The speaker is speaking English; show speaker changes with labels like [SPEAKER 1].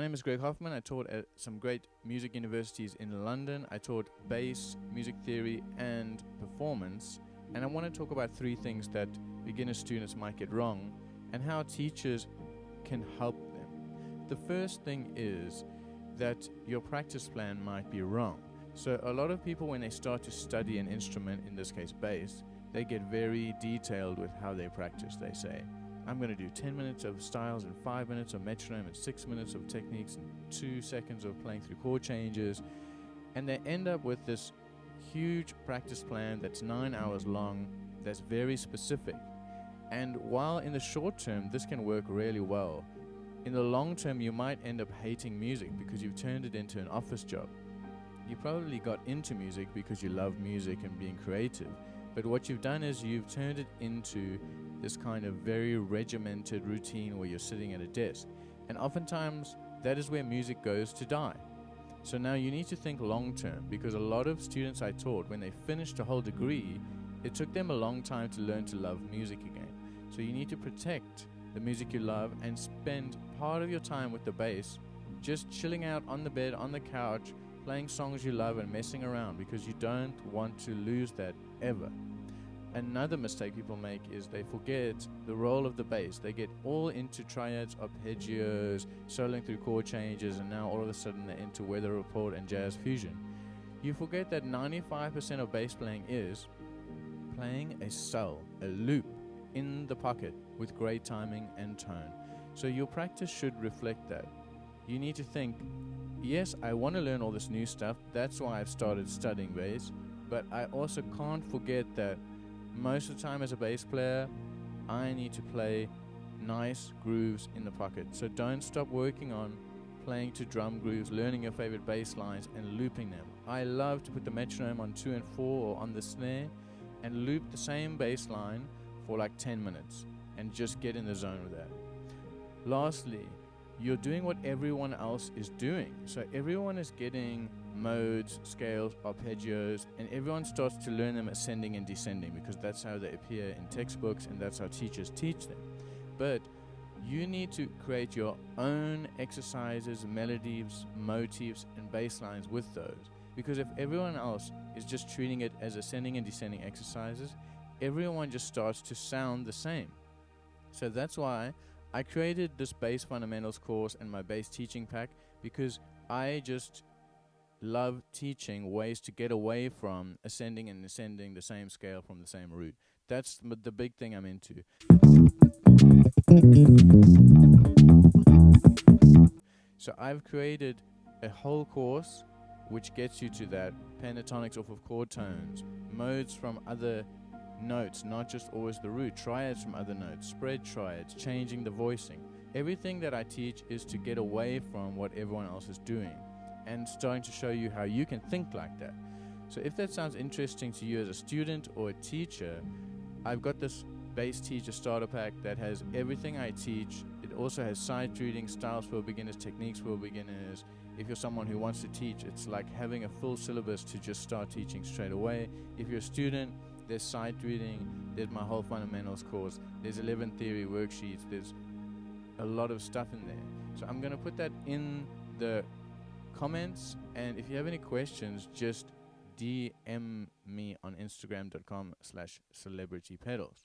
[SPEAKER 1] My name is Greg Hoffman. I taught at some great music universities in London. I taught bass, music theory, and performance. And I want to talk about 3 things that beginner students might get wrong and how teachers can help them. The first thing is that your practice plan might be wrong. So a lot of people, when they start to study an instrument, in this case bass, they get very detailed with how they practice. They say, I'm going to do 10 minutes of styles and 5 minutes of metronome and 6 minutes of techniques and 2 seconds of playing through chord changes. And they end up with this huge practice plan that's 9 hours long, that's very specific. And while in the short term this can work really well, in the long term you might end up hating music because you've turned it into an office job. You probably got into music because you love music and being creative, but what you've done is you've turned it into this kind of very regimented routine where you're sitting at a desk. And oftentimes that is where music goes to die. So now you need to think long term, because a lot of students I taught, when they finished a whole degree, it took them a long time to learn to love music again. So you need to protect the music you love and spend part of your time with the bass, just chilling out on the bed, on the couch, playing songs you love and messing around, because you don't want to lose that ever. Another mistake people make is they forget the role of the bass. They get all into triads, arpeggios, soloing through chord changes, and now all of a sudden they're into weather report and jazz fusion. You forget that 95% of bass playing is playing a cell, a loop in the pocket with great timing and tone. So your practice should reflect that. You need to think, yes, I want to learn all this new stuff. That's why I've started studying bass. But I also can't forget that most of the time as a bass player, I need to play nice grooves in the pocket. So don't stop working on playing to drum grooves, learning your favorite bass lines and looping them. I love to put the metronome on 2 and 4 or on the snare and loop the same bass line for like 10 minutes and just get in the zone with that. Lastly, you're doing what everyone else is doing. So everyone is getting modes, scales, arpeggios, and everyone starts to learn them ascending and descending because that's how they appear in textbooks and that's how teachers teach them. But you need to create your own exercises, melodies, motifs, and bass lines with those. Because if everyone else is just treating it as ascending and descending exercises, everyone just starts to sound the same. So that's why I created this bass fundamentals course and my bass teaching pack, because I just love teaching ways to get away from ascending and descending the same scale from the same root. That's the big thing I'm into. So I've created a whole course which gets you to that, pentatonics off of chord tones, modes from other notes, not just always the root, triads from other notes, spread triads, changing the voicing. Everything that I teach is to get away from what everyone else is doing and starting to show you how you can think like that. So if that sounds interesting to you as a student or a teacher, I've got this bass teacher starter pack that has everything I teach. It also has sight reading, styles for beginners, techniques for beginners. If you're someone who wants to teach, it's like having a full syllabus to just start teaching straight away. If you're a student, there's sight reading, there's my whole fundamentals course, there's 11 theory worksheets, there's a lot of stuff in there. So I'm going to put that in the comments, and if you have any questions, just DM me on Instagram.com/celebritypedals.